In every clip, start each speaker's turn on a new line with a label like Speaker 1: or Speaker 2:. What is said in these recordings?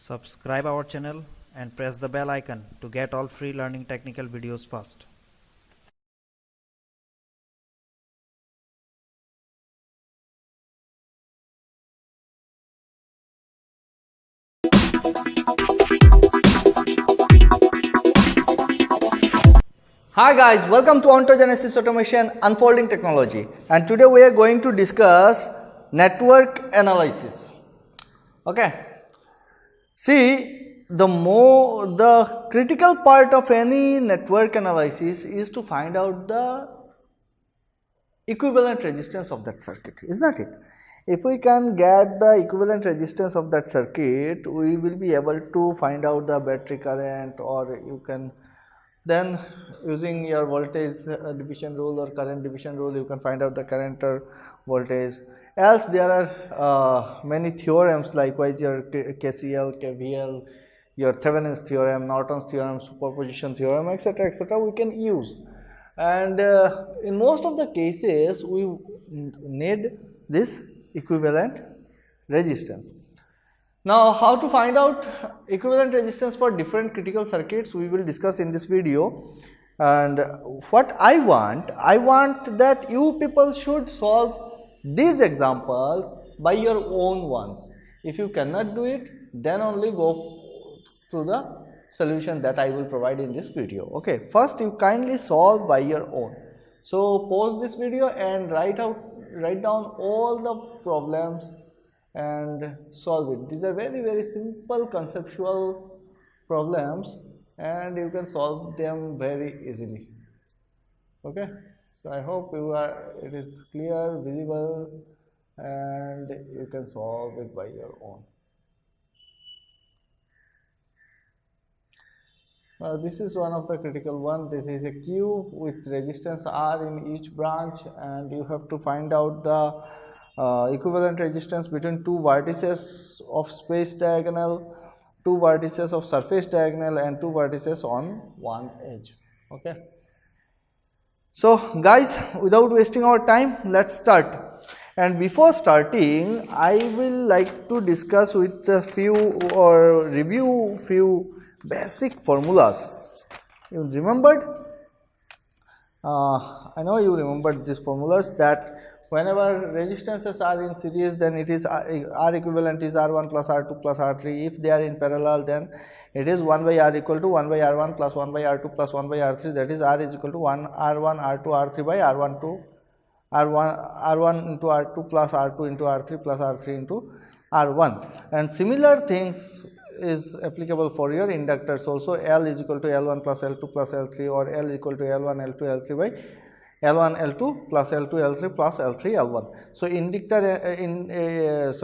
Speaker 1: Subscribe our channel and press the bell icon to get all free learning technical videos first.
Speaker 2: Hi guys, welcome to Ontogenesys Automation Unfolding Technology, and today we are going to discuss network analysis. Okay, see, the critical part of any network analysis is to find out the equivalent resistance of that circuit, is not it? If we can get the equivalent resistance of that circuit, we will be able to find out the battery current, or you can then using your voltage division rule or current division rule, you can find out the current or voltage. Else there are many theorems, likewise your KCL, KVL, your Thevenin's theorem, Norton's theorem, superposition theorem, etc., etc. we can use. And in most of the cases we need this equivalent resistance. Now, how to find out equivalent resistance for different critical circuits we will discuss in this video. And what I want that you people should solve these examples by your own ones. If you cannot do it, then only go through the solution that I will provide in this video. Okay, first you kindly solve by your own. So pause this video and write down all the problems and solve it. These are very simple conceptual problems and you can solve them very easily. Okay, so I hope it is clear, visible, and you can solve it by your own. Now this is one of the critical one. This is a cube with resistance R in each branch, and you have to find out the equivalent resistance between two vertices of space diagonal, two vertices of surface diagonal, and two vertices on one edge. Okay, so guys, without wasting our time, let's start. And before starting, I will like to discuss with a few or review few basic formulas. You remembered? I know you remembered these formulas, that whenever resistances are in series, then it is R equivalent is R1 plus R2 plus R3. If they are in parallel, then it is 1 by R equal to 1 by R1 plus 1 by R2 plus 1 by R3. That is R is equal to 1 R1 R2 R3 by R1 to R1 into R2 plus R2 into R3 plus R3 into R1. And similar things is applicable for your inductors also. L is equal to L1 plus L2 plus L3, or L is equal to L1 L2 L3 by L1 L2 plus L2 L3 plus L3 L1. So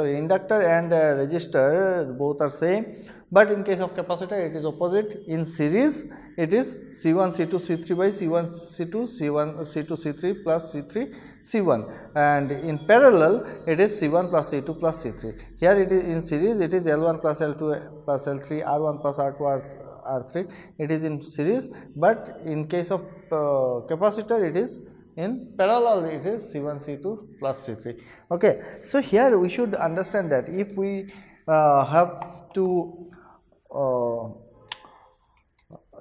Speaker 2: inductor and resistor both are same, but in case of capacitor it is opposite. In series it is C1 C2 C3 by C1 C2 C1 C2 C3 plus C3 C1, and in parallel it is C1 plus C2 plus C3. Here it is in series, it is L1 plus L2 plus L3, R1 plus R2 R3. It is in series, but in case of capacitor it is in parallel, it is C1 C2 plus C3. Okay, so here we should understand that if we have to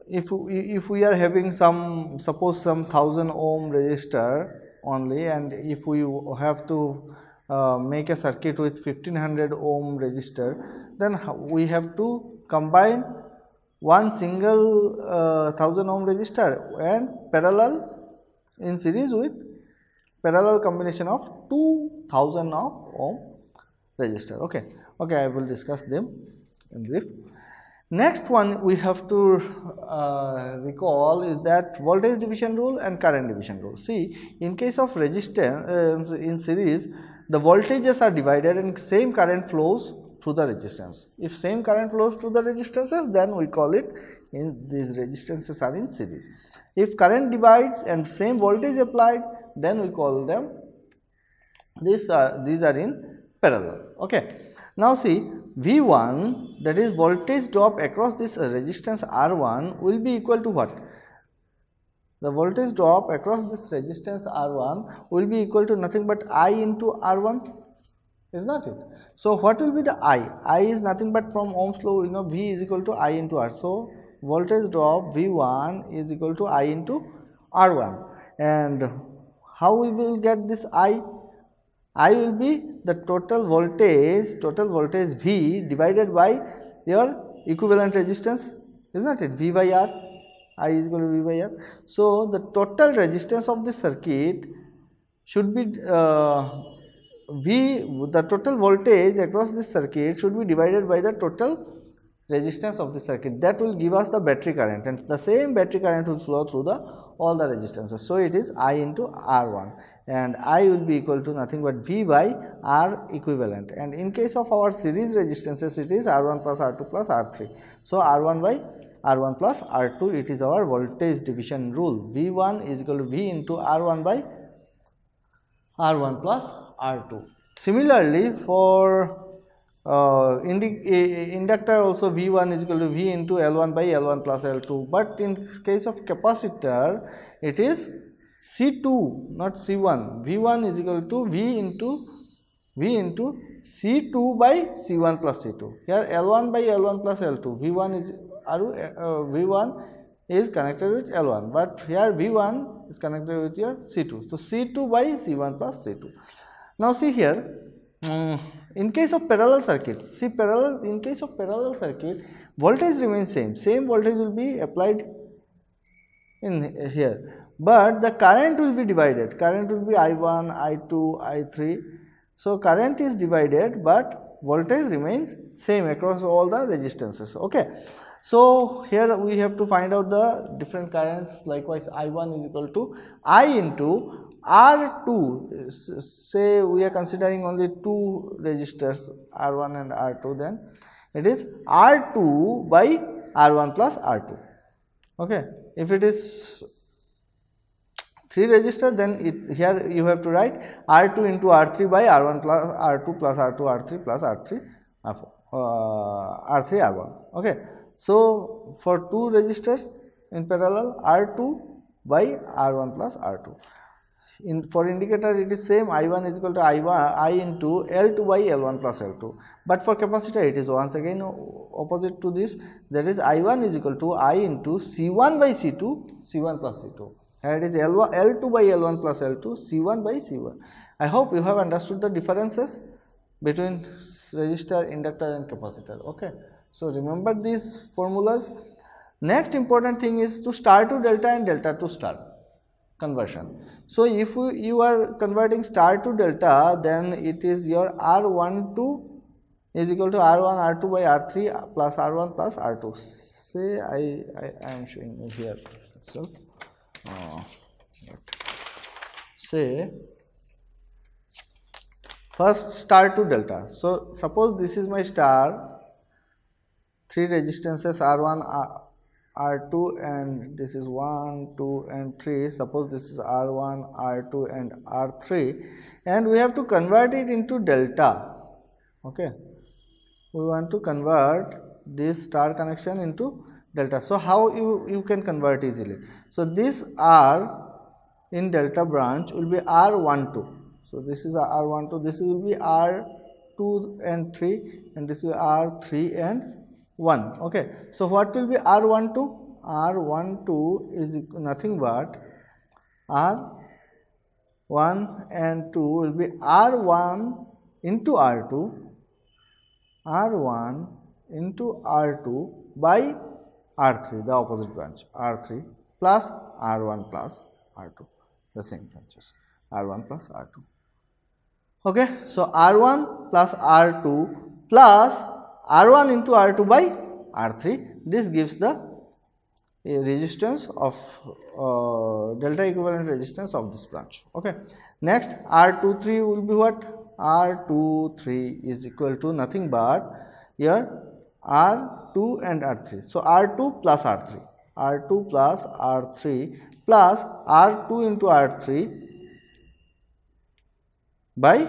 Speaker 2: if we are having suppose some 1000 ohm resistor only, and if we have to make a circuit with 1500 ohm resistor, then we have to combine one single 1000 ohm resistor and parallel in series with parallel combination of 2000 ohm resistor. Okay, I will discuss them in brief. Next one we have to recall is that voltage division rule and current division rule. See, in case of resistance in series, the voltages are divided and same current flows through the resistance. If same current flows through the resistances, then we call it these resistances are in series. If current divides and same voltage applied, then we call them these are in parallel. Okay, now see, V1, that is voltage drop across this resistance R1, will be equal to what? The voltage drop across this resistance R1 will be equal to nothing but I into R1. is not it? So what will be the I? I is nothing but from Ohm's law, you know, V is equal to I into R. So voltage drop V1 is equal to I into R1. And how we will get this I? I will be the total voltage V divided by your equivalent resistance, is not it? V by R. I is equal to V by R. So the total resistance of the circuit should be the total voltage across this circuit should be divided by the total resistance of the circuit. That will give us the battery current, and the same battery current will flow through all the resistances. So it is I into R1, and I will be equal to nothing but V by R equivalent. And in case of our series resistances, it is R1 plus R2 plus R3. So R1 by R1 plus R2, it is our voltage division rule. V1 is equal to V into R1 by R1 plus R2. Similarly, for inductor also, V1 is equal to V into L1 by L1 plus L2, but in case of capacitor it is C2, not C1. V1 is equal to V into C2 by C1 plus C2. Here L1 by L1 plus L2. V1 is connected with L1, but here V1 is connected with your C2. So C2 by C1 plus C2. Now see here, in case of parallel circuit, in case of parallel circuit, voltage remains same voltage will be applied in here, but the current will be divided. Current will be I1, I2, I3. So current is divided, but voltage remains same across all the resistances. Okay. So here we have to find out the different currents. Likewise, I1 is equal to I into R2. Say we are considering only two resistors, R1 and R2, then it is R2 by R1 plus R2. Okay. If it is 3 resistor, then here you have to write R2 into R3 by R1 plus R2 plus R2 R3 plus R3 R3 R1. Okay. So for two resistors in parallel, R2 by R1 plus R2. For indicator it is same, I1 is equal to I into L2 by L1 plus L2, but for capacitor it is once again opposite to this, that is I1 is equal to I into C1 by C2, C1 plus C2. Here it is L2 by L1 plus L2, C1 by C1. I hope you have understood the differences between resistor, inductor and capacitor. Okay. So remember these formulas. Next important thing is to star to delta and delta to star conversion. So if you are converting star to delta, then it is your R12 is equal to R1 R2 by R3 plus R1 plus R2. Say I am showing here itself. Say first star to delta. So suppose this is my star, 3 resistances R1 R2 and this is 1 2 and 3. Suppose this is R1 R2 and R3, and we have to convert it into delta. Okay, we want to convert this star connection into delta. So how you can convert easily? So this R in delta branch will be R12. So this is R12, this will be R2 and 3, and this will be R3 and 1. Okay. So what will be R12? R12 is nothing but R1 and 2 will be R1 into R2, R1 into R2 by R3, the opposite branch, R3 plus R1 plus R2, the same branches, R1 plus R2. Okay. So R1 plus R2 plus R1 into R2 by R3, this gives the resistance of delta equivalent resistance of this branch. Okay. Next, R23 will be what? R23 is equal to nothing but here R2 and R3. So R2 plus R3, R2 plus R3 plus R2 into R3 by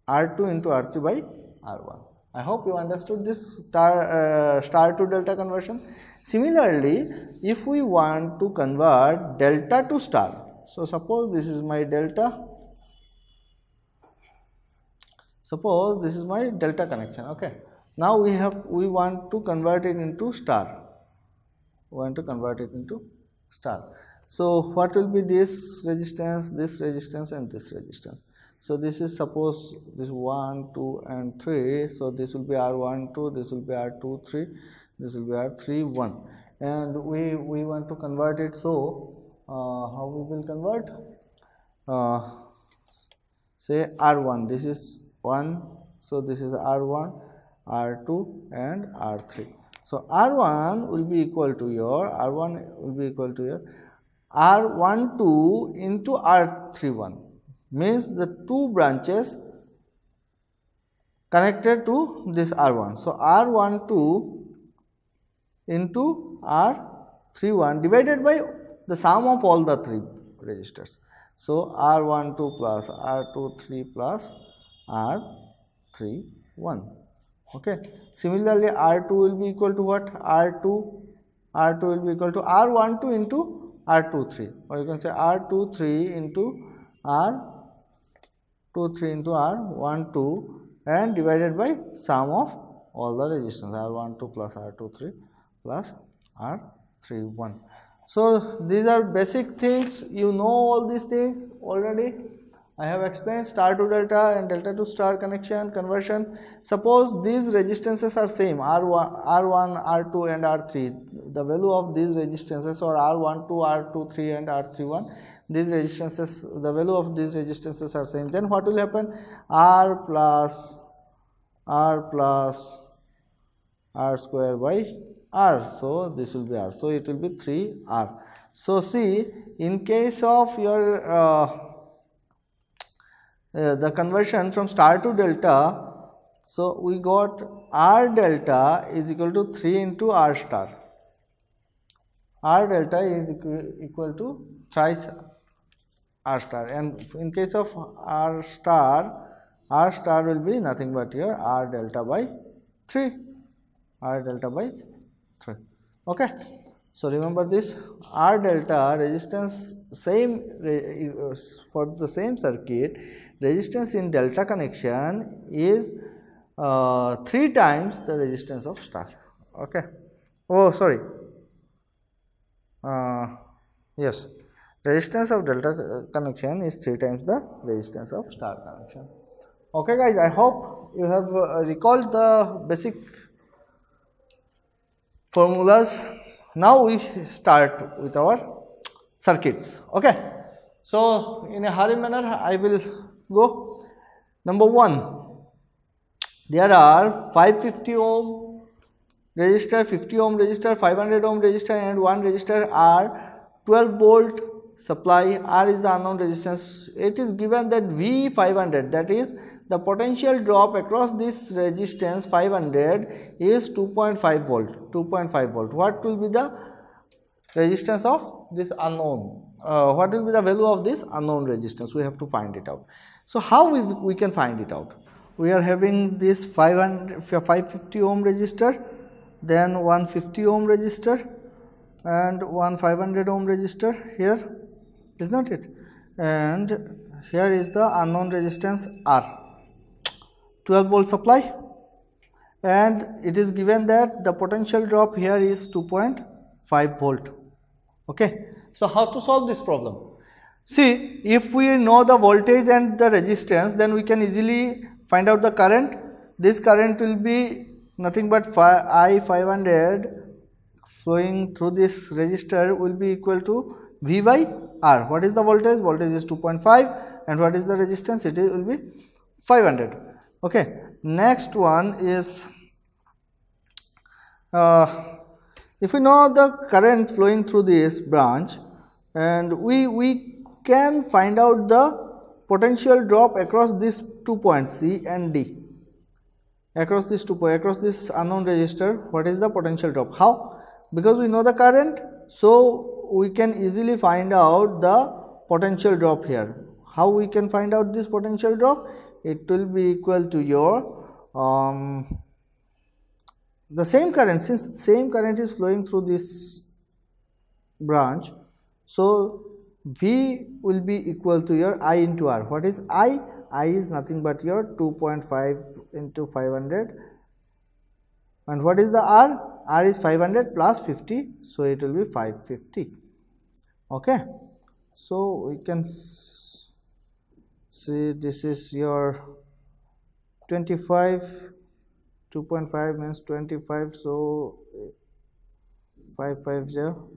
Speaker 2: R2 into R3 by R1. I hope you understood this star to delta conversion. Similarly, if we want to convert delta to star, so suppose this is my delta, Suppose this is my delta connection. Okay, now we want to convert it into star. So what will be this resistance, and this resistance? So this is, suppose this 1, 2 and 3. So this will be R12, this will be R23, this will be R31, and we want to convert it. So how we will convert? Say R1, this is 1, so this is R1, R2 and R3. So R1 will be equal to your R12 into R31, means the two branches connected to this R1. So R12 into R31 divided by the sum of all the three resistors. So R12 plus R23 plus R31. Okay. Similarly, R2 will be equal to what? R2 will be equal to R12 into R23, or you can say R23 into R12 and divided by sum of all the resistance, R12 plus R23 plus R31. So these are basic things. You know all these things already. I have explained star to delta and delta to star connection, conversion. Suppose these resistances are same, R1, R2 and R3. The value of these resistances, or R12, R23 and R31, these resistances, the value of these resistances are same. Then what will happen? R plus R square by R. So this will be R. So it will be 3R. So see, in case of your the conversion from star to delta, so we got R delta is equal to 3 into R star. R delta is equal to thrice R star, and in case of R star will be nothing but your R delta by 3. Okay. So remember this, R delta resistance, same for the same circuit, resistance in delta connection is 3 times the resistance of star. Okay. Oh, sorry. Yes, resistance of delta connection is 3 times the resistance of star connection. Okay guys, I hope you have recalled the basic formulas. Now we start with our circuits. Okay, so in a hurry manner I will go. Number 1, there are 550 ohm resistor, 50 ohm resistor, 500 ohm resistor and one resistor R, 12 volt supply. R is the unknown resistance. It is given that V500, that is the potential drop across this resistance 500 is 2.5 volt. What will be the resistance of this unknown? What will be the value of this unknown resistance? We have to find it out. So how we can find it out? We are having this 550 ohm resistor, then 150 ohm resistor and one 500 ohm resistor here, is not it? And here is the unknown resistance R, 12 volt supply, and it is given that the potential drop here is 2.5 volt. Okay, so how to solve this problem? See, if we know the voltage and the resistance, then we can easily find out the current. This current will be nothing but I500 flowing through this resistor will be equal to V by R. What is the voltage? Voltage is 2.5, and what is the resistance? It will be 500. Okay, next one is if we know the current flowing through this branch, and we can find out the potential drop across these 2 points C and D. Across these 2 points, across this unknown resistor, what is the potential drop? How? Because we know the current, so we can easily find out the potential drop here. How we can find out this potential drop? It will be equal to your the same current, since same current is flowing through this branch, so V will be equal to your I into R. What is I? I is nothing but your 2.5 into 500, and what is the R? R is 500 plus 50, so it will be 550. Okay, so we can see this is your 25, 2.5 means 25, so 5 5 0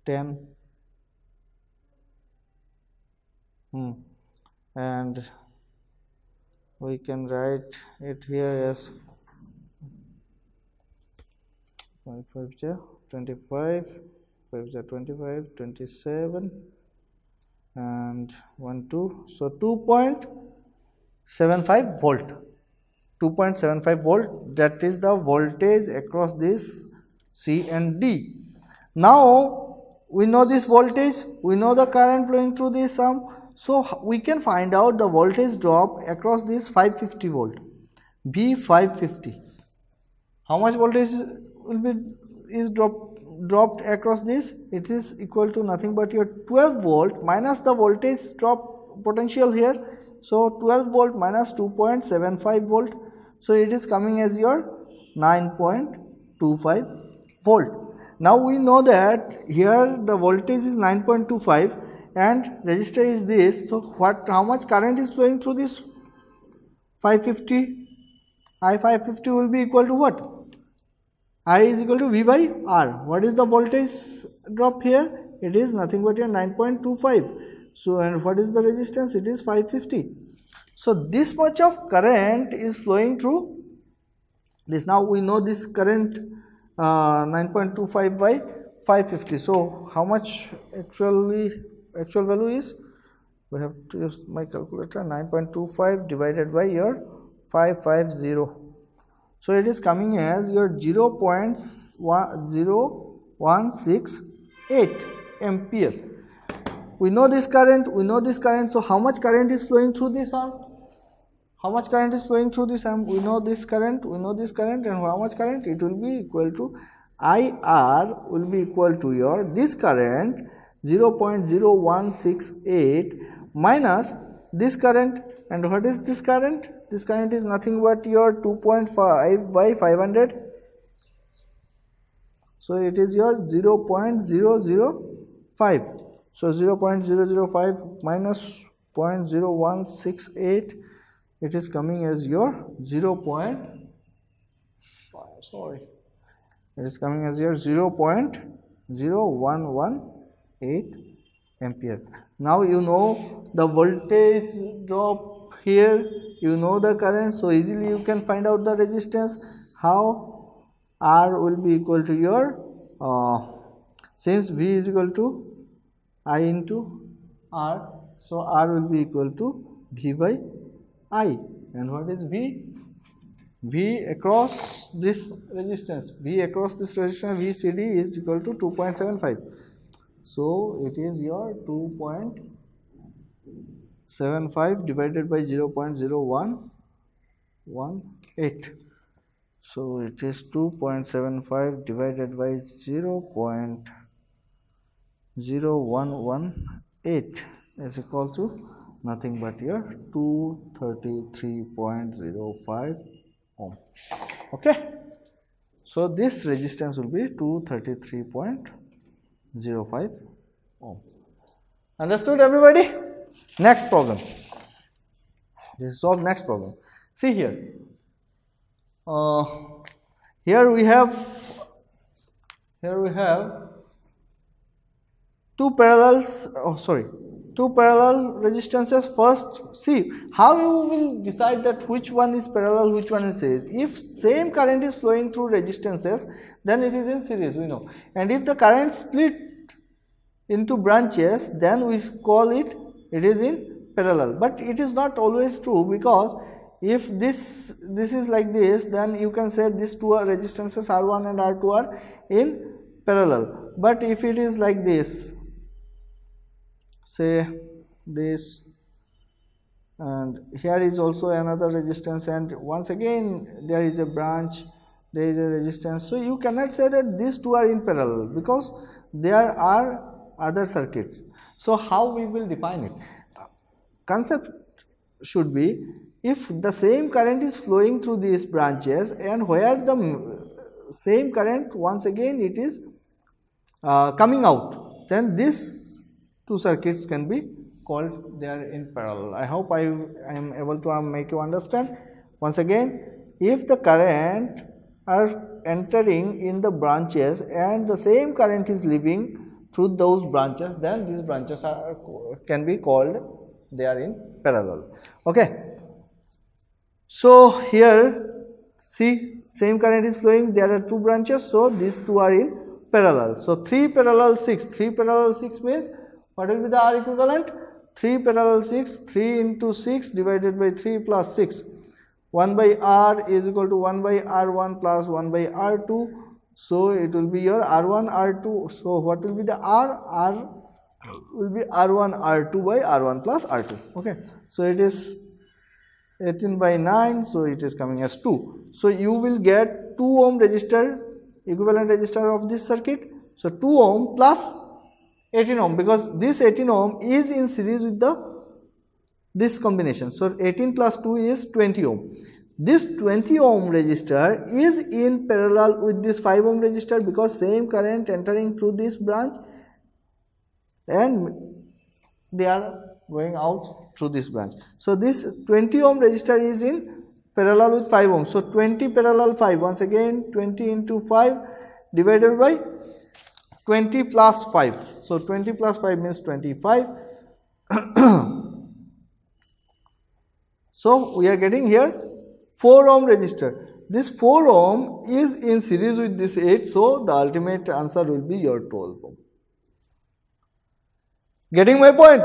Speaker 2: 10, and we can write it here as 5 5 0 25, 5 0 25, 27, and 1 2, so 2.75 volt. 2.75 volt, that is the voltage across this C and D. Now we know this voltage, we know the current flowing through this sum, so we can find out the voltage drop across this 550 volt, V 550. How much voltage will be dropped across this? It is equal to nothing but your 12 volt minus the voltage drop potential here, so 12 volt minus 2.75 volt, so it is coming as your 9.25 volt. Now we know that here the voltage is 9.25 and resistor is this, so how much current is flowing through this 550? I 550 will be equal to what? I is equal to V by R. What is the voltage drop here? It is nothing but your 9.25. So, and what is the resistance? It is 550. So, this much of current is flowing through this. Now, we know this current 9.25 by 550. So, how much actual value is? We have to use my calculator. 9.25 divided by your 550. So it is coming as your 0.0168 ampere. We know this current, so how much current is flowing through this arm? How much current is flowing through this arm? We know this current, and how much current? It will be equal to IR will be equal to your this current 0.0168 minus this current. And what is this current? This current is nothing but your 2.5 by 500. So it is your 0.005. So 0.005 minus 0.0168. It is coming as your 0.0118 ampere. Now you know the voltage drop here, you know the current, so easily you can find out the resistance. How? R will be equal to your since V is equal to I into R, so R will be equal to V by I. And what is V? V across this resistance, VCD is equal to 2.75. So it is your 2.75 divided by 0.0118. So it is 2.75 divided by 0.0118 is equal to nothing but your 233.05 ohm. Okay, so this resistance will be 233.05 ohm. Understood, everybody? Next problem. This is solve next problem. See here. Here we have two parallel resistances. First, see how you will decide that which one is parallel, which one is series. If same current is flowing through resistances, then it is in series, we know. And if the current split into branches, then we call it is in parallel. But it is not always true, because if this is like this, then you can say these two resistances R1 and R2 are in parallel. But if it is like this, say this, and here is also another resistance, and once again there is a branch, there is a resistance, so you cannot say that these two are in parallel, because there are other circuits. So how we will define it? Concept should be if the same current is flowing through these branches and where the same current once again it is coming out, then these two circuits can be called they are in parallel. I hope I am able to make you understand. Once again, if the current are entering in the branches and the same current is leaving through those branches, then these branches can be called they are in parallel. Okay. So here see, same current is flowing, there are two branches, so these two are in parallel. So 3 parallel 6, 3 parallel 6 means what will be the R equivalent? 3 parallel 6, 3 into 6 divided by 3 plus 6. 1 by R is equal to 1 by R1 plus 1 by R2. So it will be your R1, R2. So what will be the R? R will be R1, R2 by R1 plus R2. Okay. So it is 18 by 9. So it is coming as 2. So you will get 2 ohm resistor, equivalent resistor of this circuit. So 2 ohm plus 18 ohm, because this 18 ohm is in series with this combination. So 18 plus 2 is 20 ohm. This 20 ohm resistor is in parallel with this 5 ohm resistor because same current entering through this branch and they are going out through this branch. So this 20 ohm resistor is in parallel with 5 ohm. So 20 parallel 5, once again 20 into 5 divided by 20 plus 5. So 20 plus 5 means 25. So we are getting here 4 ohm resistor. This 4 ohm is in series with this 8. So the ultimate answer will be your 12 ohm. Getting my point?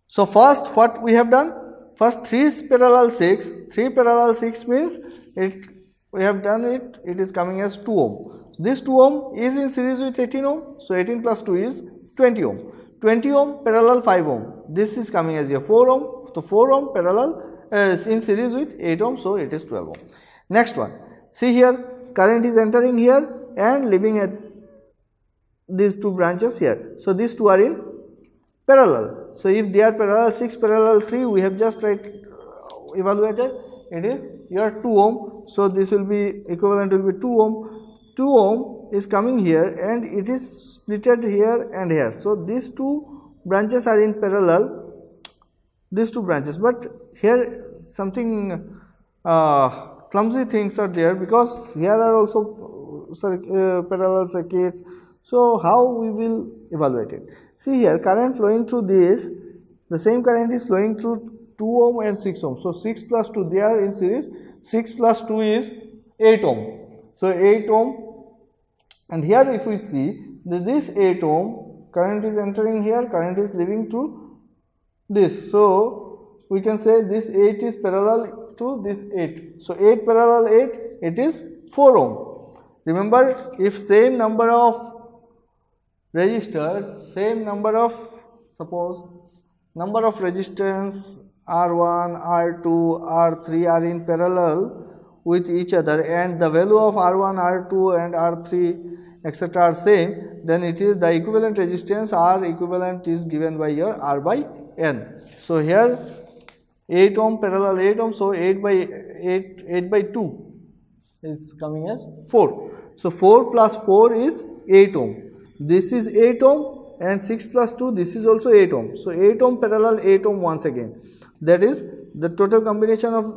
Speaker 2: So first what we have done? First 3 is parallel 6. 3 parallel 6 means we have done it. It is coming as 2 ohm. This 2 ohm is in series with 18 ohm. So 18 plus 2 is 20 ohm. 20 ohm parallel 5 ohm. This is coming as your 4 ohm. So 4 ohm parallel is in series with 8 ohm. So it is 12 ohm. Next one. See here, current is entering here and leaving at these two branches here. So these two are in parallel. So if they are parallel 6 parallel 3, we have just evaluated, it is your 2 ohm. So this will be equivalent will be 2 ohm. 2 ohm is coming here and it is splitted here and here. So these two branches are in parallel, these two branches, but here something clumsy things are there because here are also parallel circuits. So how we will evaluate it? See here, current flowing through this, the same current is flowing through 2 ohm and 6 ohm. So 6 plus 2, they are in series. 6 plus 2 is 8 ohm. So 8 ohm, and here if we see this 8 ohm current is entering here, current is leaving through this. So we can say this 8 is parallel to this 8. So 8 parallel 8, it is 4 ohm. Remember, if same number of resistors, same number of, suppose number of resistance R1, R2, R3 are in parallel with each other and the value of R1, R2 and R3 etc. are same, then it is the equivalent resistance R equivalent is given by your R by N. So here 8 ohm parallel 8 ohm, so 8 by 2 is coming as 4. So 4 plus 4 is 8 ohm. This is 8 ohm and 6 plus 2, this is also 8 ohm. So 8 ohm parallel 8 ohm once again. That is the total combination of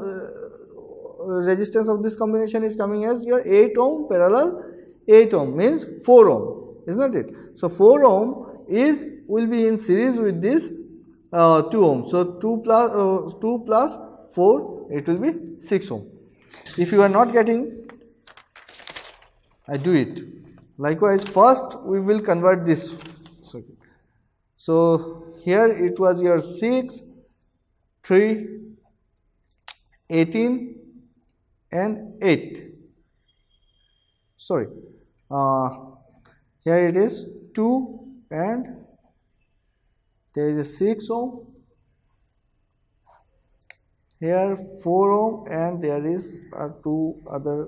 Speaker 2: resistance of this combination is coming as your 8 ohm parallel 8 ohm means 4 ohm, isn't it? So 4 ohm will be in series with this 2 ohm. So 2 plus 4, it will be 6 ohm. If you are not getting, I do it. Likewise, first we will convert this circuit. So here it was your 6, 3, 18 and 8. Sorry, here it is 2 and there is a 6 ohm. Here 4 ohm and there is 2 other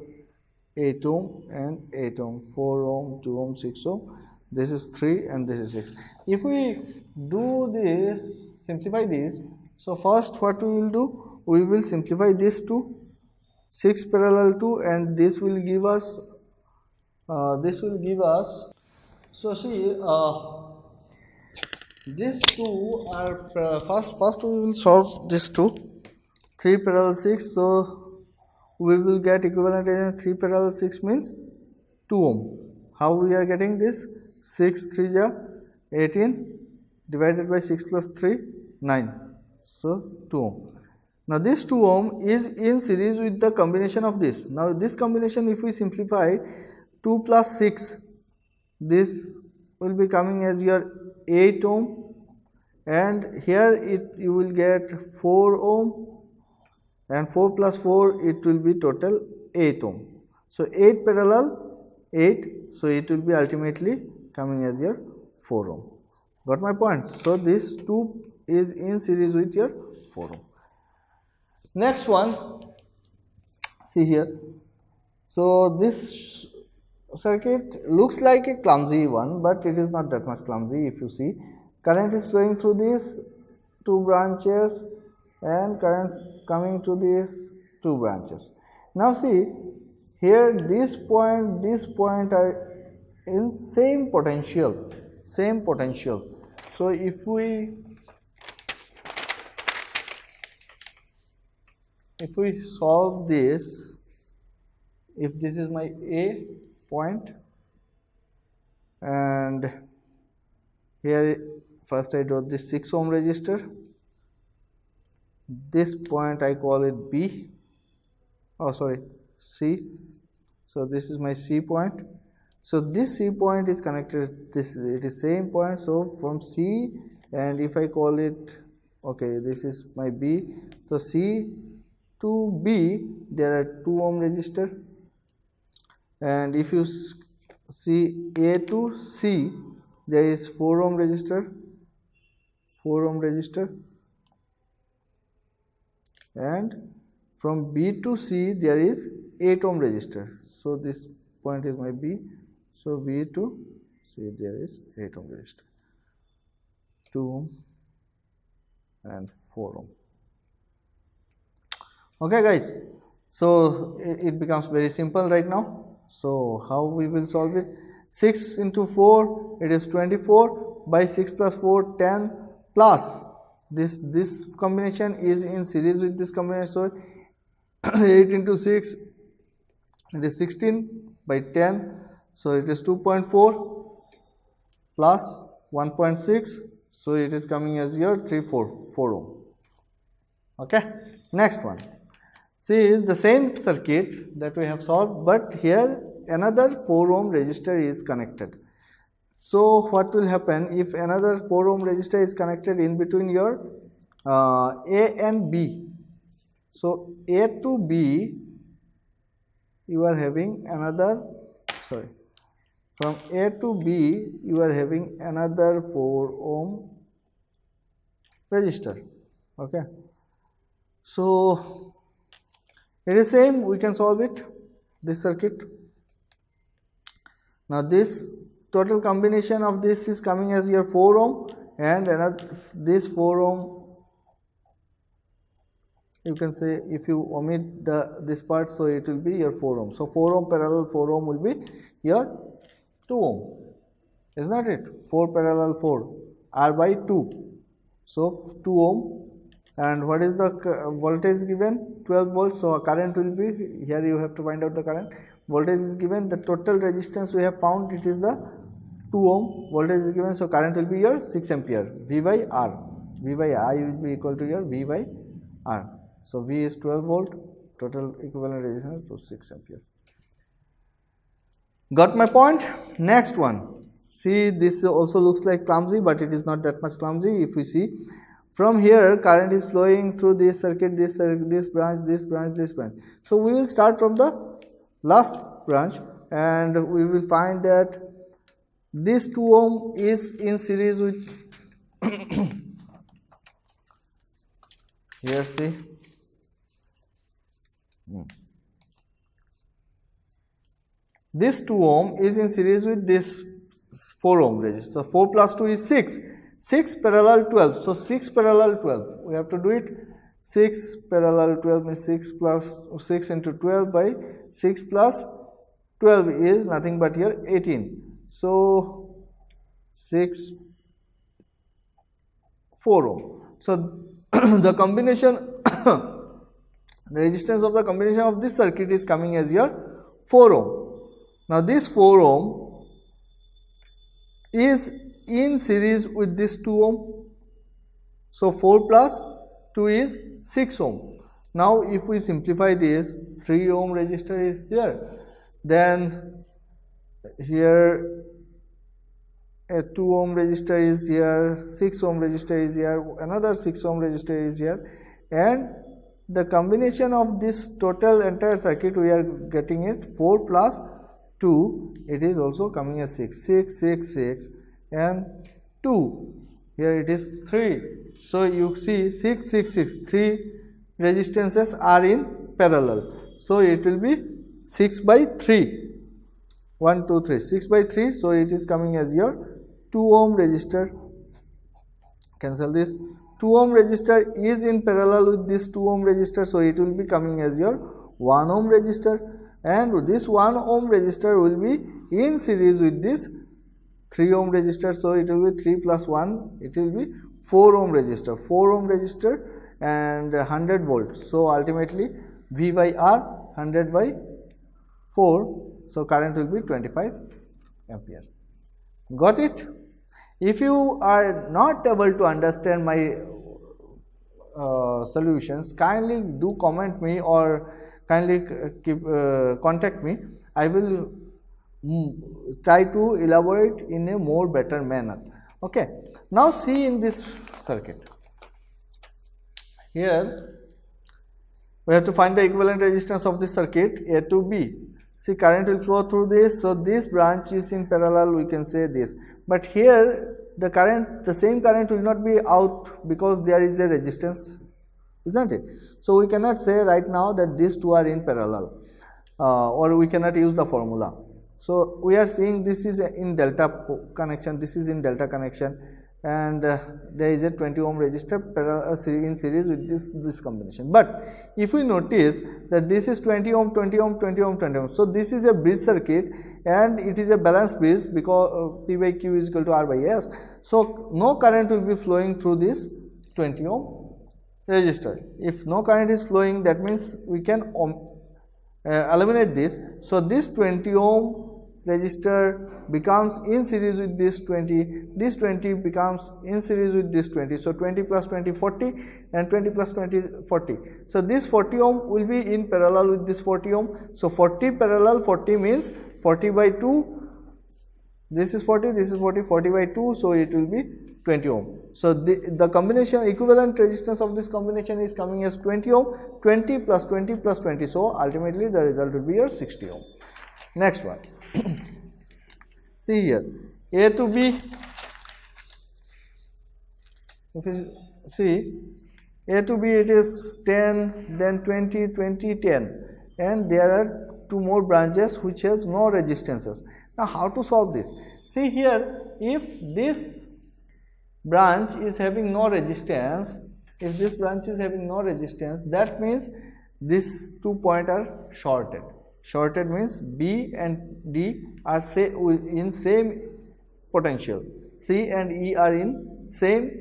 Speaker 2: 8 ohm and 8 ohm, 4 ohm, 2 ohm, 6 ohm. this is 3 and this is 6. If we do this, simplify this, so first what we will do, we will simplify this to 6 parallel to, and this will give us so see these two are first we will solve this two 3 parallel 6, so we will get equivalent resistance. 3 parallel 6 means 2 ohm. How we are getting this? 6 3 ja 18 divided by 6 plus 3 9, so 2 ohm. Now this 2 ohm is in series with the combination of this. Now this combination, if we simplify 2 plus 6, this will be coming as your 8 ohm, and here you will get 4 ohm, and 4 plus 4 it will be total 8 ohm. So 8 parallel 8, so it will be ultimately coming as your 4 ohm. Got my point? So this 2 is in series with your 4 ohm. Next one, see here. So this circuit looks like a clumsy one, but it is not that much clumsy. If you see, current is flowing through these 2 branches and current coming to these 2 branches. Now see here, this point are in same potential. So if we solve this, if this is my A point, and here first I draw this 6 ohm resistor, this point I call it B, oh sorry, C, so this is my C point. So this C point is connected, this it is same point, so from C, and if I call it, okay, this is my B, so C to B there are 2 ohm resistor, and if you see A to C there is 4 ohm resistor, and from B to C there is 8 ohm resistor. So this point is my B, so B to C there is 8 ohm resistor, 2 ohm and 4 ohm. Okay guys, so it becomes very simple right now. So how we will solve it? 6 into 4, it is 24, by 6 plus 4 10, plus this combination is in series with this combination, so 8 into 6, it is 16 by 10, so it is 2.4 plus 1.6, so it is coming as your 4 ohm. Okay, next one. See the same circuit that we have solved, but here another 4 ohm resistor is connected. So what will happen if another 4 ohm resistor is connected in between your A and B? So A to B you are having another, sorry, from A to B you are having another 4 ohm resistor. Okay, so it is same, we can solve it, this circuit. Now this total combination of this is coming as your 4 ohm, and another this 4 ohm, you can say if you omit this part, so it will be your 4 ohm. So 4 ohm parallel 4 ohm will be your 2 ohm, is not it? 4 parallel 4 R by 2, so 2 ohm. And what is the voltage given? 12 volts. So current will be, here you have to find out the current. Voltage is given, the total resistance we have found, it is the 2 ohm. Voltage is given, so current will be your 6 ampere. V by R, V by I will be equal to your V by R. So V is 12 volt, total equivalent resistance to 6 ampere. Got my point? Next one. See, this also looks like clumsy, but it is not that much clumsy. If we see, from here current is flowing through this circuit, this branch, this branch, this branch. So we will start from the last branch, and we will find that this 2 ohm is in series with here see this 2 ohm is in series with this 4 ohm resistor. So 4 plus 2 is 6. 6 parallel 12. So 6 parallel 12. We have to do it. 6 parallel 12 means 6 plus 6 into 12 by 6 plus 12 is nothing but here 18. So 6 4 ohm. So the combination the resistance of the combination of this circuit is coming as your 4 ohm. Now this 4 ohm is in series with this 2 ohm. So 4 plus 2 is 6 ohm. Now if we simplify this, 3 ohm resistor is there, then here a 2 ohm resistor is here, 6 ohm resistor is here, another 6 ohm resistor is here, and the combination of this total entire circuit we are getting is 4 plus 2, it is also coming as 6, 6, 6, 6 and 2, here it is 3. So you see 6, 6, 6, 3 resistances are in parallel. So it will be 6 by 3, 1, 2, 3, 6 by 3. So it is coming as your 2 ohm resistor. Cancel this. 2 ohm resistor is in parallel with this 2 ohm resistor. So it will be coming as your 1 ohm resistor, and this 1 ohm resistor will be in series with this 3 ohm resistor. So it will be 3 plus 1, it will be 4 ohm resistor, 4 ohm resistor and 100 volts. So ultimately V by R 100 by 4, so current will be 25 ampere. Got it? If you are not able to understand my solutions, kindly do comment me or kindly contact me. I will try to elaborate in a more better manner. Okay. Now see in this circuit. Here we have to find the equivalent resistance of this circuit A to B. See, current will flow through this, so this branch is in parallel, we can say this. But here the current, the same current will not be out because there is a resistance, isn't it? So we cannot say right now that these two are in parallel, or we cannot use the formula. So we are seeing this is in delta connection, this is in delta connection, and there is a 20 ohm resistor in series with this combination. But if we notice that this is 20 ohm, 20 ohm, 20 ohm, 20 ohm, so this is a bridge circuit and it is a balanced bridge because P by Q is equal to R by S. So no current will be flowing through this 20 ohm resistor. If no current is flowing, that means we can eliminate this. So this 20 ohm resistor becomes in series with this 20, this 20 becomes in series with this 20. So 20 plus 20 40 and 20 plus 20 40. So this 40 ohm will be in parallel with this 40 ohm. So 40 parallel 40 means 40 by 2, this is 40, this is 40, 40 by 2, so it will be 20 ohm. So the combination equivalent resistance of this combination is coming as 20 ohm, 20 plus 20 plus 20. So ultimately the result will be your 60 ohm. Next one. See here, A to B, if you see A to B, it is 10, then 20, 20, 10, and there are two more branches which have no resistances. Now how to solve this? See here, if this branch is having no resistance, if this branch is having no resistance, that means these 2 points are shorted. Shorted means B and D are in same potential, C and E are in same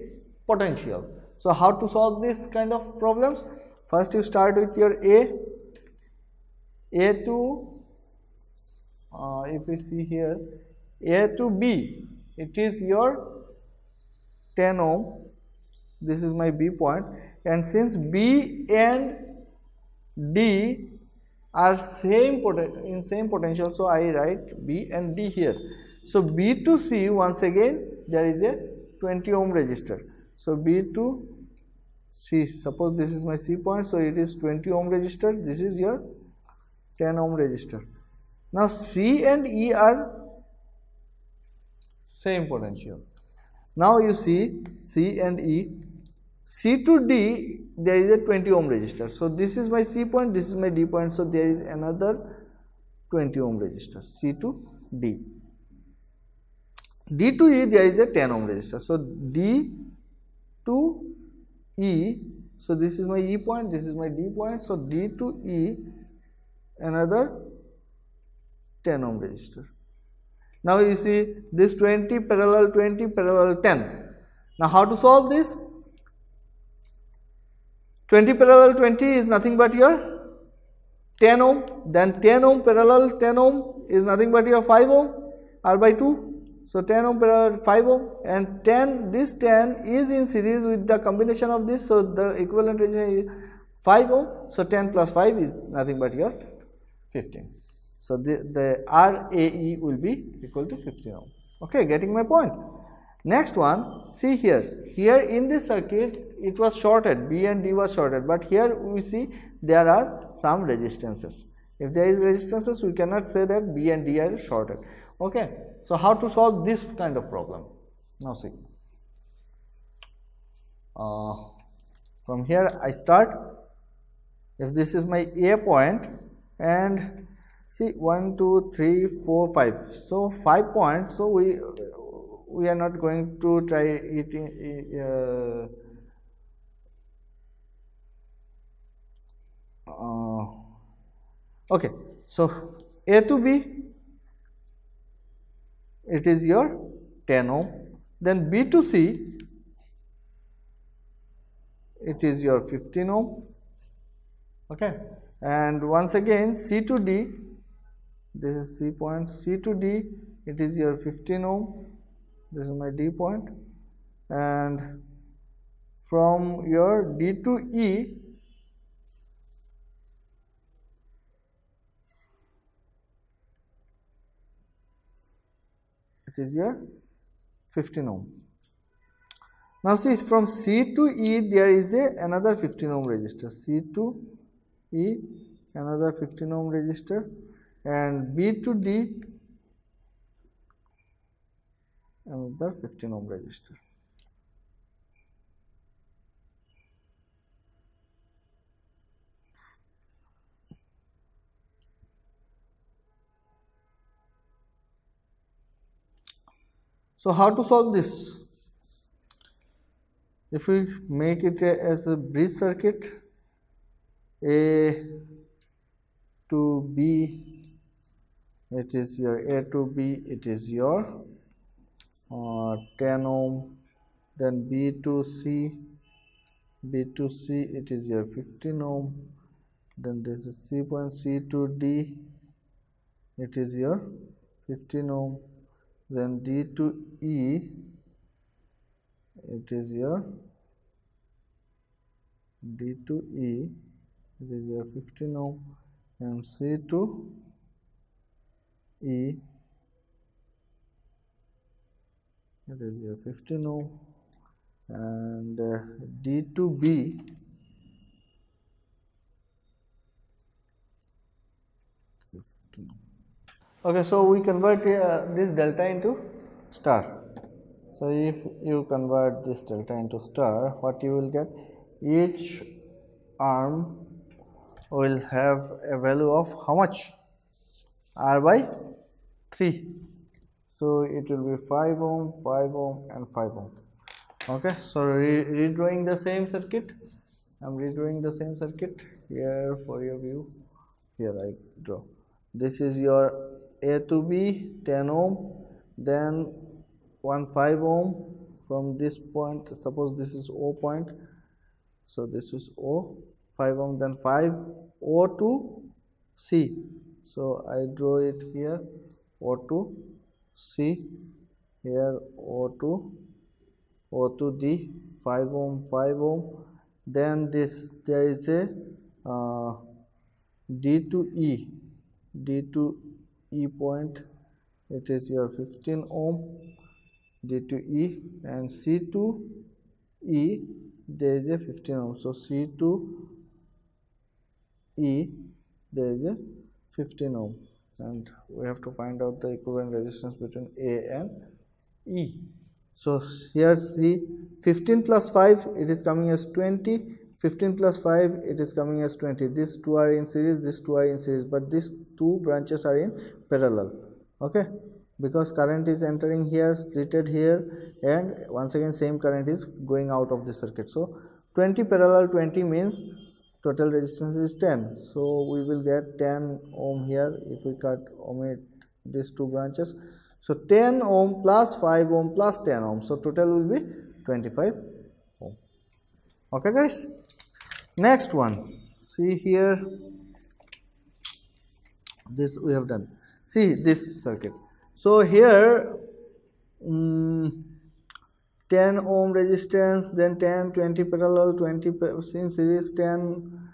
Speaker 2: potential. So how to solve this kind of problems? First you start with your A to if you see here, A to B, it is your 10 ohm, this is my B point, and since B and D are in same potential, so I write B and D here. So B to C, once again there is a 20 ohm resistor. So B to C, suppose this is my C point, so it is 20 ohm resistor, this is your 10 ohm resistor. Now C and E are same potential. Now you see C and E, C to D there is a 20 ohm resistor. So this is my C point, this is my D point, so there is another 20 ohm resistor, C to D. D to E there is a 10 ohm resistor. So D to E, so this is my E point, this is my D point, so D to E another 10 ohm resistor. Now you see this 20 parallel 20 parallel 10. Now how to solve this? 20 parallel 20 is nothing but your 10 ohm, then 10 ohm parallel 10 ohm is nothing but your 5 ohm, R by 2. So 10 ohm parallel 5 ohm, and 10, this 10 is in series with the combination of this, so the equivalent resistance is 5 ohm. So 10 plus 5 is nothing but your 15. So the RAE will be equal to 15 ohm. Okay, getting my point. Next one, see here in this circuit it was shorted, B and D was shorted, but here we see there are some resistances. If there is resistances, we cannot say that B and D are shorted. Okay, so how to solve this kind of problem? Now see, from here I start. If this is my A point, and see 1 2 3 4 5, so 5 points, so we are not going to try it okay, so A to B, it is your 10 ohm, then B to C, it is your 15 ohm. Okay, and once again C to D, this is C point, C to D, it is your 15 ohm, this is my D point, and from your D to E, it is your 15 ohm. Now see, from C to E there is another 15 ohm resistor, C to E another 15 ohm resistor, and B to D another 15 ohm resistor. So how to solve this? If we make it as a bridge circuit, A to B, it is your A to B, it is your 10 ohm, then B to C, it is your 15 ohm, then this is C point, C to D, it is your 15 ohm, then D to E, it is your D to E, it is your 15 ohm, and C to E, it is your 15 ohm, and D to B, okay, so we convert this delta into star. So if you convert this delta into star, what you will get? Each arm will have a value of how much? R by 3. So it will be 5 ohm, 5 ohm, and 5 ohm. Okay, so redrawing the same circuit. I'm redrawing the same circuit here for your view. Here I draw. This is your A to B 10 ohm, then 5 ohm from this point. Suppose this is O point, so this is O, 5 ohm, then 5 O to C. So I draw it here, O to C, here O to D, 5 ohm, 5 ohm. Then this there is a D to E point, it is your 15 ohm, D to E, and C to E there is a 15 ohm. So C to E there is a 15 ohm, and we have to find out the equivalent resistance between A and E. So here see, 15 plus 5 it is coming as 20, 15 plus 5 it is coming as 20. These two are in series, these two are in series, but these two branches are in parallel. Okay, because current is entering here, splitted here, and once again same current is going out of the circuit. So 20 parallel 20 means total resistance is 10. So we will get 10 ohm here if we omit these two branches. So 10 ohm plus 5 ohm plus 10 ohm. So total will be 25 ohm. Okay guys. Next one. See here, this we have done. See this circuit. So here 10 ohm resistance, then 10, 20 parallel, 20 in series, 10,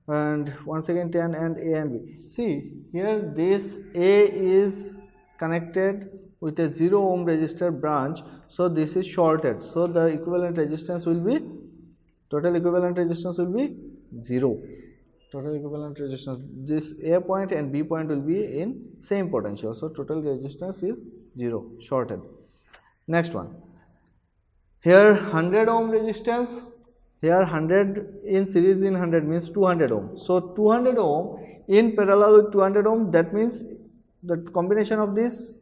Speaker 2: and once again 10, and A and B. See here this A is connected with a 0 ohm resistor branch, so this is shorted, so the equivalent resistance will be, total equivalent resistance will be 0. Total equivalent resistance, this A point and B point will be in same potential, so total resistance is 0, shorted. Next one, here 100 ohm resistance, here 100 in series in 100 means 200 ohm. So 200 ohm in parallel with 200 ohm, that means the combination of this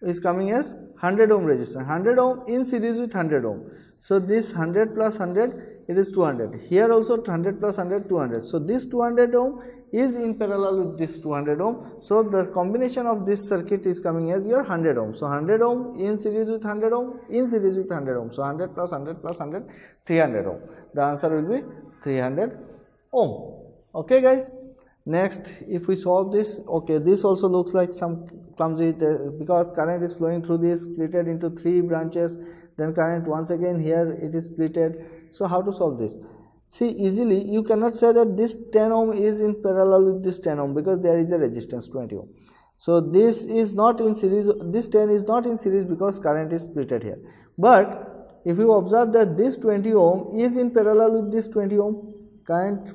Speaker 2: is coming as 100 ohm resistance, 100 ohm in series with 100 ohm. So this 100 plus 100, it is 200. Here also 100 plus 100, 200. So this 200 ohm is in parallel with this 200 ohm. So the combination of this circuit is coming as your 100 ohm. So 100 ohm in series with 100 ohm, in series with 100 ohm. So 100 plus 100 plus 100, 300 ohm. The answer will be 300 ohm. Okay guys. Next, if we solve this, okay, this also looks like some clumsy, because current is flowing through this, splitted into 3 branches, then current once again here it is splitted. So how to solve this? See, easily you cannot say that this 10 ohm is in parallel with this 10 ohm, because there is a resistance 20 ohm. So this is not in series, this 10 is not in series because current is splitted here. But if you observe that this 20 ohm is in parallel with this 20 ohm, current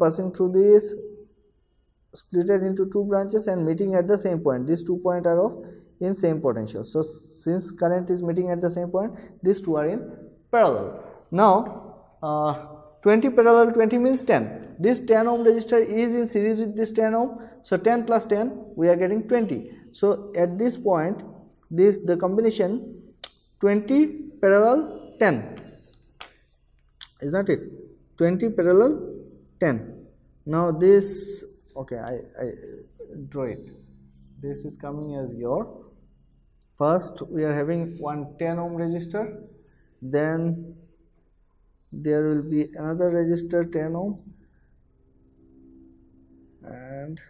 Speaker 2: passing through this, splitted into 2 branches and meeting at the same point. These 2 points are of in same potential. So since current is meeting at the same point, these two are in parallel. Now 20 parallel 20 means 10. This 10 ohm resistor is in series with this 10 ohm. So 10 plus 10, we are getting 20. So at this point, the combination 20 parallel 10, is not it? 20 parallel 10. Now this, okay, I draw it. This is coming as your, first we are having one 10 ohm resistor, then there will be another resistor 10 ohm and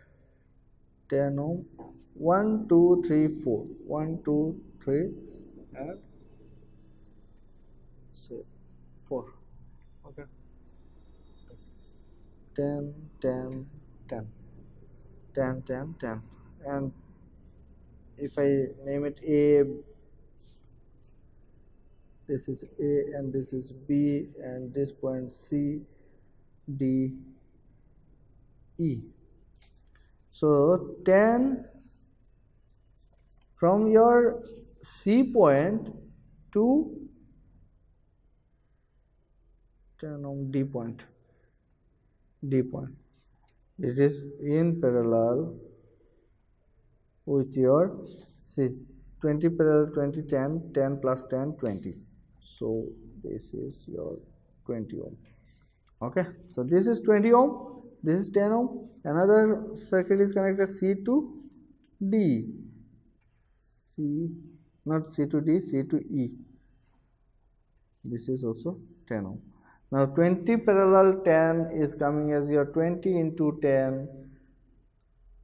Speaker 2: 10 ohm, 1 2 3 4, 1 2 3 and say 4. Okay, 10 10 10 10 10 10, and if I name it A, this is A and this is B, and this point C, D, E. So 10 from your C point to 10 on D point, it is in parallel with your, see, 20 parallel 20 10, 10 plus 10 20. So this is your 20 ohm. Okay, so this is 20 ohm, this is 10 ohm. Another circuit is connected C to D, C, not C to D, C to E. This is also 10 ohm. Now 20 parallel 10 is coming as your 20 into 10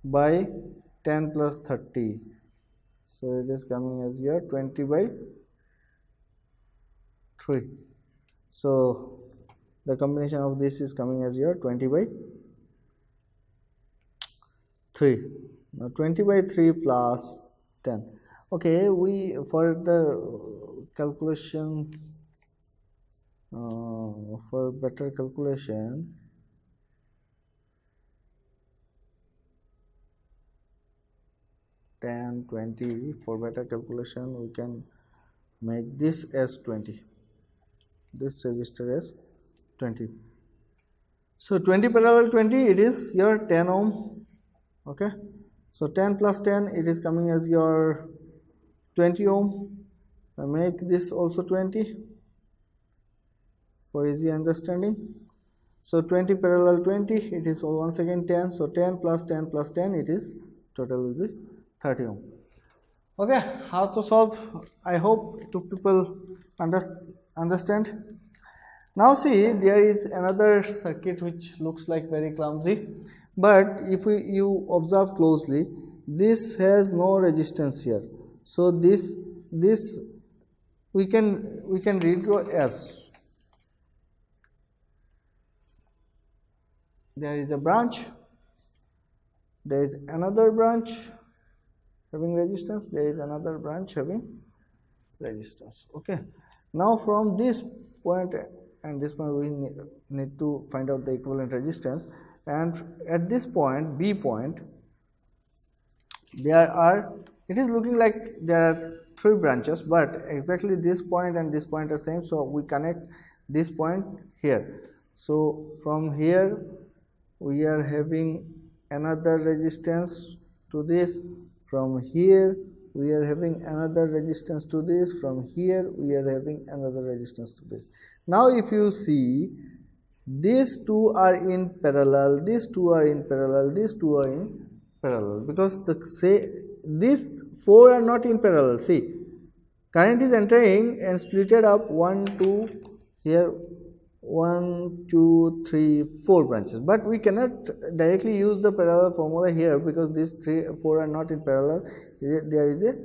Speaker 2: by 10 plus 30. So it is coming as your 20 by 3. So the combination of this is coming as your 20 by 3. Now 20 by 3 plus 10. Okay, we, for the calculation, for better calculation, ten 20, for better calculation we can make this as 20, this resistor as 20. So 20 parallel 20, it is your 10 ohm. Okay, So 10 plus 10, it is coming as your 20 ohm. I make this also 20 for easy understanding. So 20 parallel 20, it is once again 10. So 10 plus 10 plus 10, it is total will be 30 ohm. Okay, how to solve? I hope you people understand. Now see, there is another circuit which looks like very clumsy, but if you observe closely, this has no resistance here. So this we can read as there is a branch, there is another branch having resistance, there is another branch having resistance. Okay, now from this point and this point we need to find out the equivalent resistance, and at this point B point there are, it is looking like there are 3 branches, but exactly this point and this point are same, so we connect this point here. So from here we are having another resistance to this, from here we are having another resistance to this, from here we are having another resistance to this. Now if you see, these two are in parallel, these two are in parallel, these two are in parallel, because these 4 are not in parallel. See, current is entering and splitted up 1 2 here 1 2 3 4 branches, but we cannot directly use the parallel formula here because these 4 are not in parallel. There is a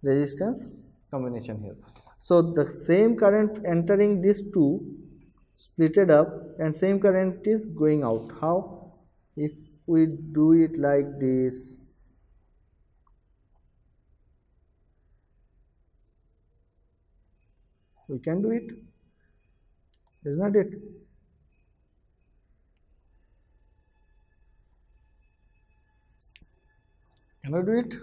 Speaker 2: resistance combination here. So the same current entering these two splitted up and same current is going out. How? If we do it like this, we can do it, is not it? Can I do it?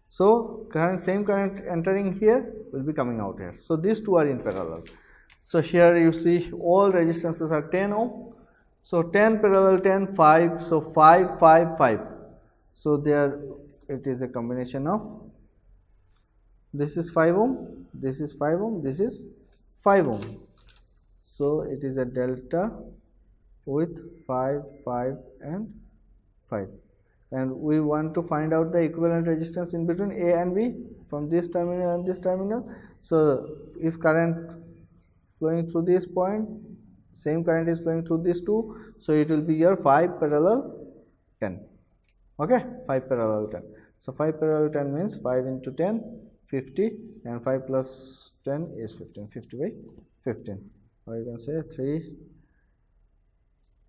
Speaker 2: So same current entering here will be coming out here. So these two are in parallel. So here you see all resistances are 10 ohm. So 10 parallel 10, 5. So 5, 5, 5. So there it is a combination of, this is 5 ohm, this is 5 ohm, this is 5 ohm. So it is a delta with 5, 5 and 5. And we want to find out the equivalent resistance in between A and B from this terminal and this terminal. So if current flowing through this point, same current is flowing through these two, so it will be your 5 parallel 10. Okay, 5 parallel 10. So 5 parallel 10 means 5 into 10, 50, and 5 plus 10 is 15, 50 by 15, or you can say 3,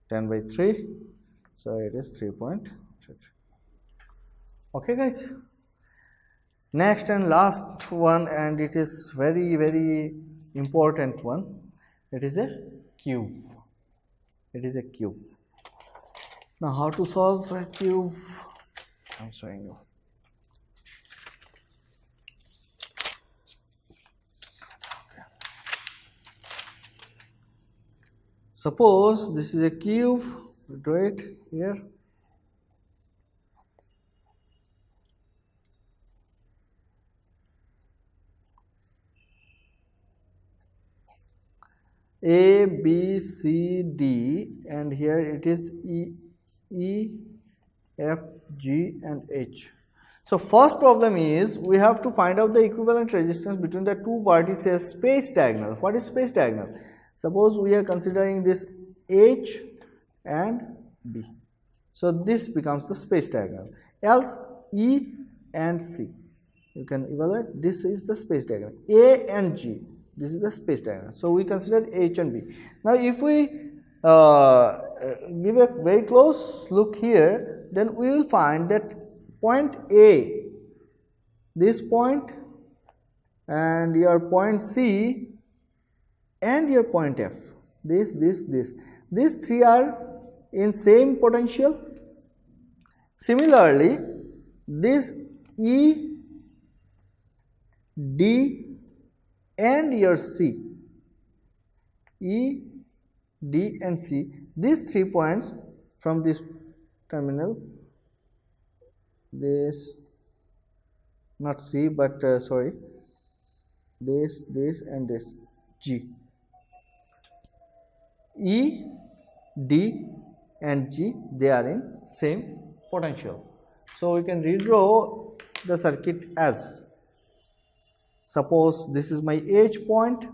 Speaker 2: 10 by 3, so it is 3.33. Okay guys, next and last one, and it is very important one. It is a cube. It is a cube. Now how to solve a cube? I'm showing you. Okay. Suppose this is a cube. We draw it here. A, B, C, D, and here it is E, F, G and H. So first problem is we have to find out the equivalent resistance between the two vertices space diagonal. What is space diagonal? Suppose we are considering this H and B. So this becomes the space diagonal. Else E and C. You can evaluate, this is the space diagonal. A and G. This is the space diagonal. So we consider H and B. Now if we give a very close look here, then we will find that point A, this point, and your point C, and your point F, this, these three are in same potential. Similarly, this E, D, and your C, E, D and C, these 3 points from this terminal this, not C, but sorry, this and this, G. E, D and G, they are in same potential. So we can redraw the circuit as, suppose this is my H point,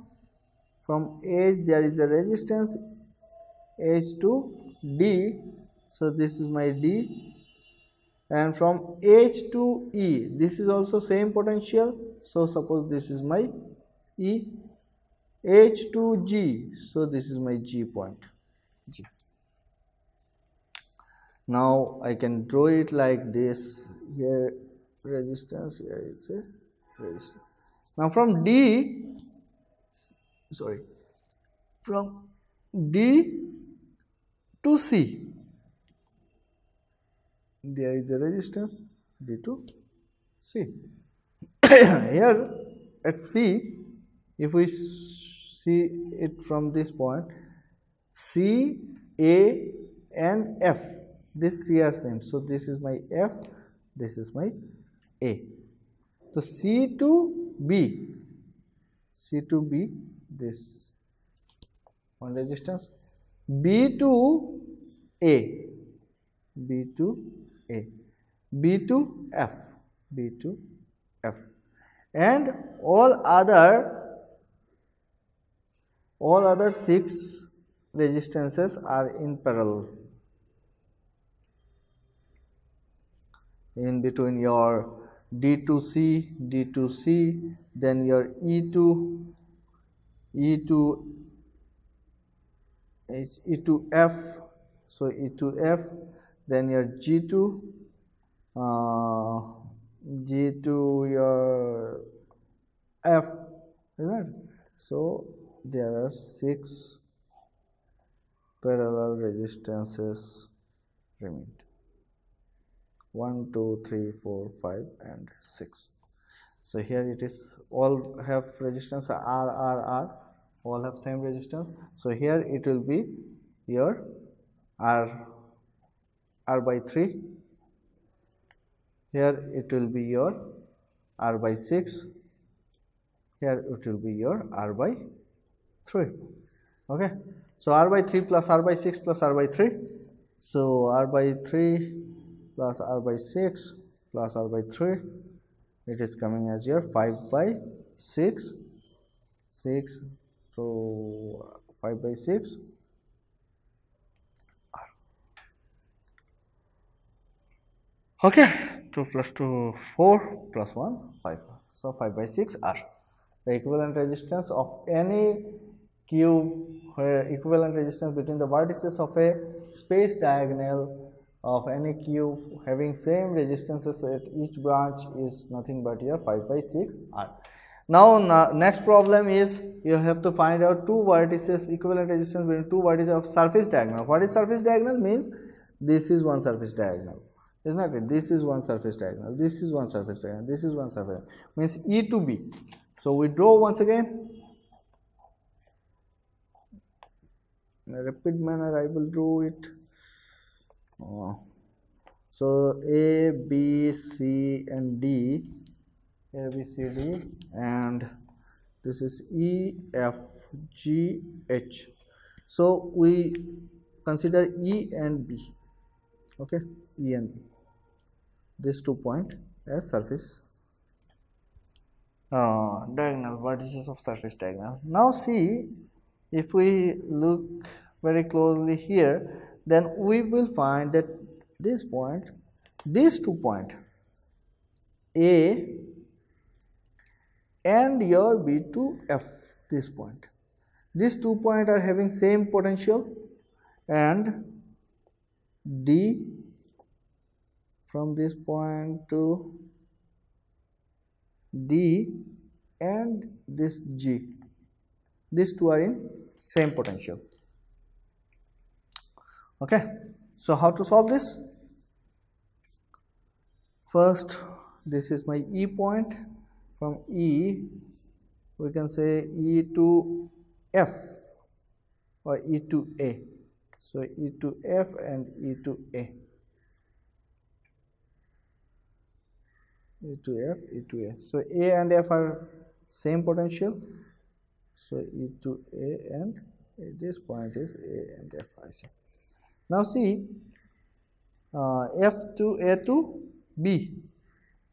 Speaker 2: from H there is a resistance H to D, so this is my D, and from H to E this is also same potential, so suppose this is my E. H to G, so this is my G point, G. Now I can draw it like this, here resistance, here it's a resistance. Now from D, sorry, from D to C, there is a resistance D to C. Here at C, if we see it from this point, C, A and F, these three are same, so this is my F, this is my A. So C to B, C to B, this one resistance, B to A, B to A, B to F, B to F, and all other 6 resistances are in parallel. In between your D to C, then your E to F, so E to F, then your G to your F, isn't it? So there are 6 parallel resistances remain. 1, 2, 3, 4, 5 and 6. So here it is, all have resistance R, all have same resistance. So here it will be your R by 3, here it will be your R by 6, here it will be your R by 3. Okay, so R by 3 plus R by 6 plus R by 3, so R by 3 plus R by 6 plus R by 3, it is coming as your 5 by 6, so 5 by 6 R. Okay, 2 plus 2 4 plus 1 5, so 5 by 6 R. The equivalent resistance of any cube where equivalent resistance between the vertices of a space diagonal of any cube having same resistances at each branch is nothing but your 5 by 6 R. Now next problem is you have to find out 2 vertices, equivalent resistance between 2 vertices of surface diagonal. What is surface diagonal? Means this is one surface diagonal, isn't it? This is one surface diagonal, this is one surface diagonal, this is one surface diagonal, means E to B. So we draw once again in a rapid manner. I will draw it. So A, B, C and D, A, B, C, D, and this is E, F, G, H. So we consider E and B. Okay, E and B, these 2 points as surface diagonal, vertices of surface diagonal. Now see, if we look very closely here, then we will find that this point, these 2 points A and your B to F, this point, these 2 points are having same potential, and D from this point to D and this G, these 2 are in same potential. Okay, so how to solve this? First, this is my E point. From E we can say E to F or E to A, so E to F and E to A. E to F, E to A. So A and F are same potential. So E to A and this point is A and F, I say. Now see, F to A to B,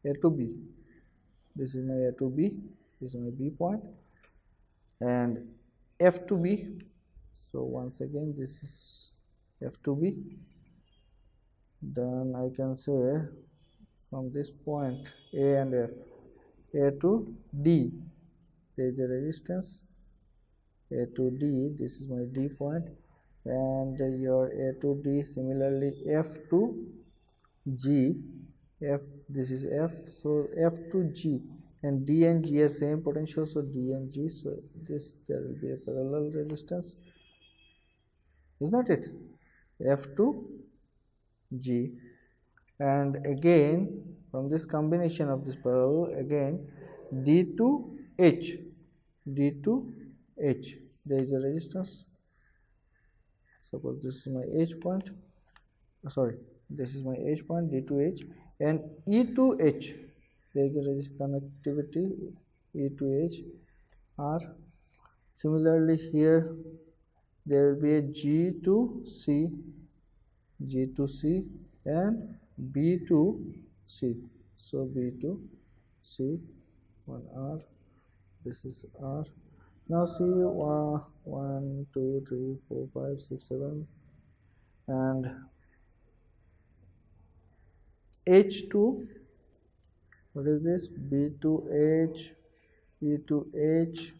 Speaker 2: A to B. This is my A to B, this is my B point, and F to B. So once again, this is F to B. Then I can say from this point A and F, A to D, there is a resistance. A to D, this is my D point, and your A to D. Similarly, F to G, F, this is F, so F to G, and D and G are same potential, so D and G, so this, there will be a parallel resistance, is not it? F to G, and again from this combination of this parallel, again D to H, D to H, there is a resistance. Suppose this is my H point, sorry, this is my H point, D to H, and E to H, there is a connectivity, E to H, R. Similarly here there will be a G to C, G to C, and B to C. So B to C, one R, this is R. Now see 1, 2, 3, 4, 5, 6, 7, and H to, what is this? B to H, E to H,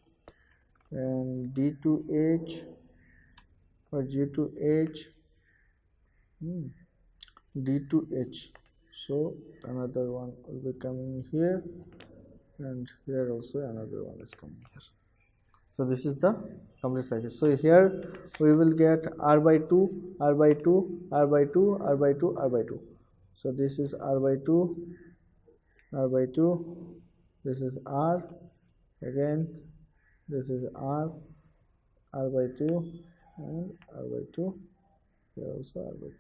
Speaker 2: and D to H, or G to H, D to H. So another one will be coming here, and here also another one is coming here. So this is the complete circuit. So here we will get R by 2, R by 2, R by 2, R by 2, R by 2. So this is R by 2, R by 2, this is R, again this is R, R by 2, and R by 2, here also R by 2.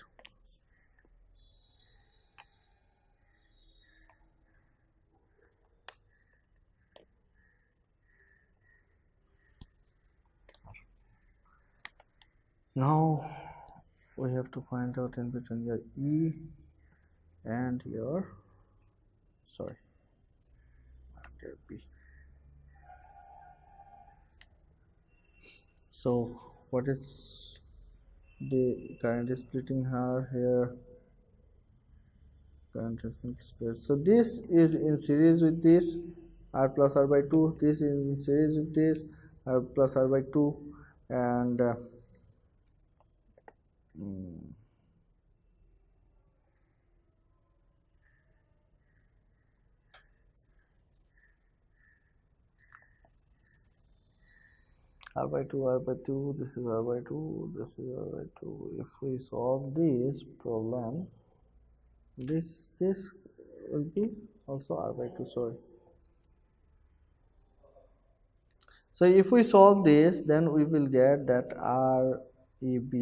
Speaker 2: Now we have to find out in between your E and your, sorry, and your B. So what is the current is splitting here, current has been split. So this is in series with this, R plus R by 2, this is in series with this, R plus R by 2, and R by 2, R by 2, this is R by 2, this is R by 2. If we solve this problem, this will be also R by 2, sorry. So if we solve this, then we will get that REB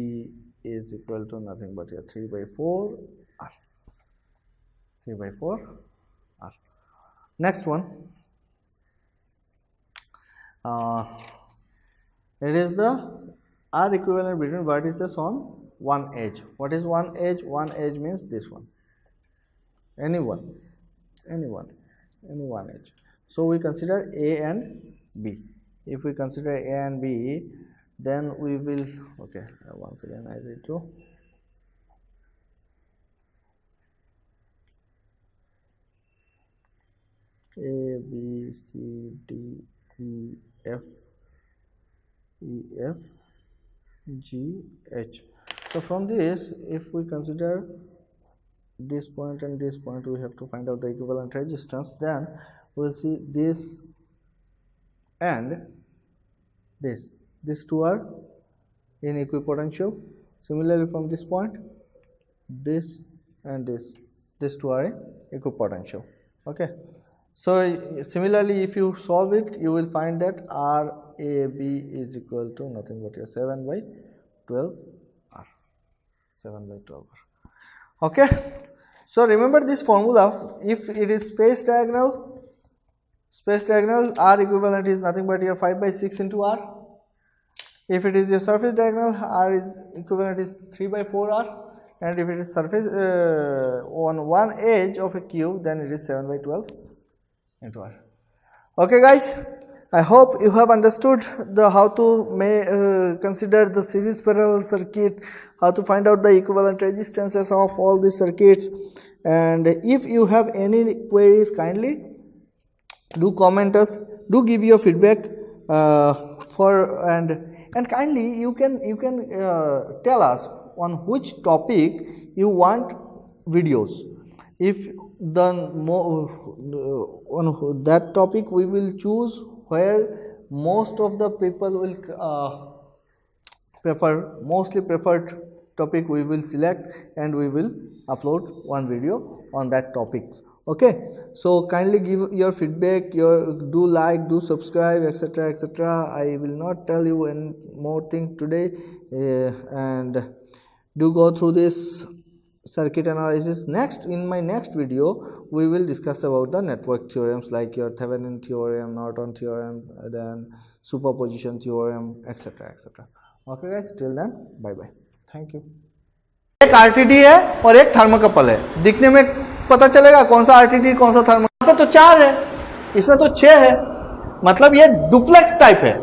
Speaker 2: is equal to nothing but 3 by 4 R. 3 by 4 R. Next one, it is the R equivalent between vertices on one edge. What is one edge? One edge means this one, any one edge. So we consider A and B. If we consider A and B, then we will, okay, once again I read through. A, B, C, D, E, F, G, H. So from this, if we consider this point and this point, we have to find out the equivalent resistance. Then we'll see this and this. These two are in equipotential. Similarly, from this point, this and these two are in equipotential. Okay. So similarly, if you solve it, you will find that RAB is equal to nothing but 7 by 12 R. 7 by 12 R. Okay. So remember this formula. If it is space diagonal R equivalent is nothing but your 5 by 6 into R. If it is your surface diagonal, R is equivalent is 3 by 4 R, and if it is surface on one edge of a cube, then it is 7 by 12 into R. Okay guys, I hope you have understood how to consider the series parallel circuit, how to find out the equivalent resistances of all these circuits, and if you have any queries, kindly do comment us, do give your feedback and kindly you can tell us on which topic you want videos. If on that topic we will choose where most of the people will mostly preferred topic we will select, and we will upload one video on that topic. Okay, so kindly give your feedback, do like, do subscribe, etc, etc. I will not tell you any more thing today, and do go through this circuit analysis. In my next video we will discuss about the network theorems like your Thevenin theorem, Norton theorem, then superposition theorem, etc, etc. Okay guys, till then, bye bye, thank you. एक RTD है और एक thermocouple है, दिखने में पता चलेगा कौन सा आरटीडी कौन सा थर्मोकपल। यहाँ पे तो 4 है, इसमें तो 6 है, मतलब ये डुप्लेक्स टाइप है।